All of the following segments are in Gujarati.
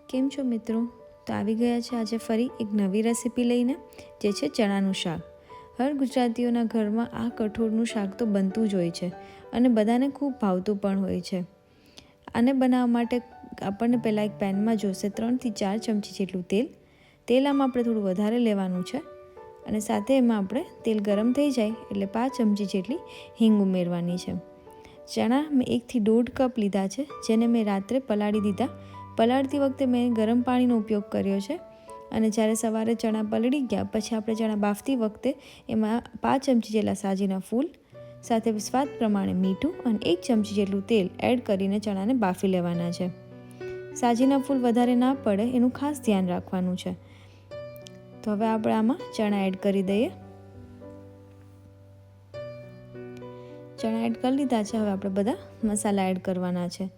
કેમ છો મિત્રો? તો આવી ગયા છે આજે ફરી એક નવી રેસીપી લઈને, જે છે ચણાનું શાક. હર ગુજરાતીઓના ઘરમાં આ કઠોળનું શાક તો બનતું જ હોય છે અને બધાને ખૂબ ભાવતું પણ હોય છે. આને બનાવવા માટે આપણને પહેલાં એક પેનમાં જોશે 3 થી 4 ચમચી જેટલું તેલ. તેલ આમાં આપણે થોડું વધારે લેવાનું છે અને સાથે એમાં આપણે તેલ ગરમ થઈ જાય એટલે 5 ચમચી જેટલી હિંગ ઉમેરવાની છે. ચણા મેં 1 થી 1.5 કપ લીધા છે, જેને મેં રાત્રે પલાળી દીધા. પલાળતી વખતે મેં ગરમ પાણીનો ઉપયોગ કર્યો છે અને જ્યારે સવારે ચણા પલળી ગયા પછી આપણે ચણા બાફતી વખતે એમાં 5 ચમચી જેટલા સાજીના ફૂલ સાથે સ્વાદ પ્રમાણે મીઠું અને 1 ચમચી જેટલું તેલ એડ કરીને ચણાને બાફી લેવાના છે. સાજીના ફૂલ વધારે ના પડે એનું ખાસ ધ્યાન રાખવાનું છે. તો હવે આપણે આમાં ચણા એડ કરી દઈએ. ચણા એડ કરી લીધા છે. હવે આપણે બધા મસાલા એડ કરવાના છે.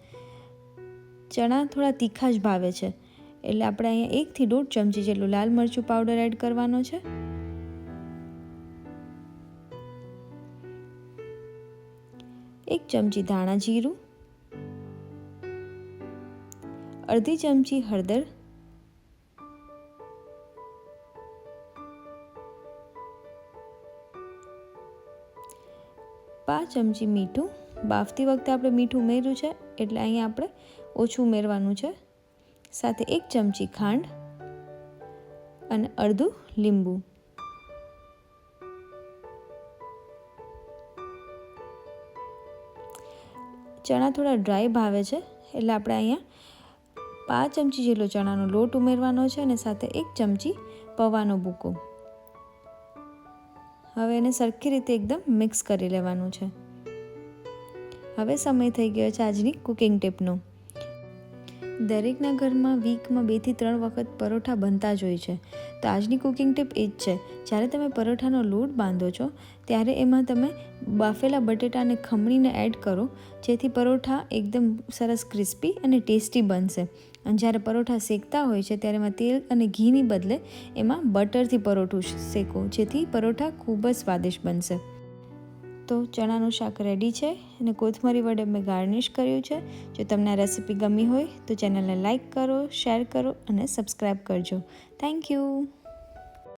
ચણા થોડા તીખા જ ભાવે છે એટલે આપણે અહીંયા 1 થી 1.5 ચમચી જેટલું લાલ મરચું પાવડર એડ કરવાનો છે. એક ચમચી ધાણા જીરું, અડધી ચમચી હળદર, પાંચ ચમચી મીઠું. બાફતી વખતે આપણે મીઠું ઉમેર્યું છે એટલે અહીંયા આપણે ઓછું ઉમેરવાનું છે. સાથે 1 ચમચી ખાંડ અને અડધું લીંબુ. ચણા થોડા ડ્રાય ભાવે છે એટલે આપણે અહીંયા 5 ચમચી જેટલો ચણાનો લોટ ઉમેરવાનો છે અને સાથે 1 ચમચી પૌવાનો ભૂકો. હવે એને સરખી રીતે એકદમ મિક્સ કરી લેવાનું છે. હવે સમય થઈ ગયો છે આજની કુકિંગ ટિપનો. દરેકના ઘરમાં વીકમાં 2 થી 3 વખત પરોઠા બનતા જ હોય છે. તો આજની કુકિંગ ટિપ એ જ છે, જ્યારે તમે પરોઠાનો લોટ બાંધો છો ત્યારે એમાં તમે બાફેલા બટેટાને ખમણીને એડ કરો, જેથી પરોઠા એકદમ સરસ ક્રિસ્પી અને ટેસ્ટી બનશે. અને જ્યારે પરોઠા શેકતા હોય છે ત્યારે એમાં તેલ અને ઘીની બદલે એમાં બટરથી પરોઠું શેકો, જેથી પરોઠા ખૂબ જ સ્વાદિષ્ટ બનશે. તો ચણાનું શાક રેડી છે અને કોથમરી વડે મેં ગાર્નિશ કર્યું છે. જો તમને આ રેસીપી ગમી હોય તો ચેનલને લાઇક કરો, શેર કરો અને સબસ્ક્રાઈબ કરજો. Thank you.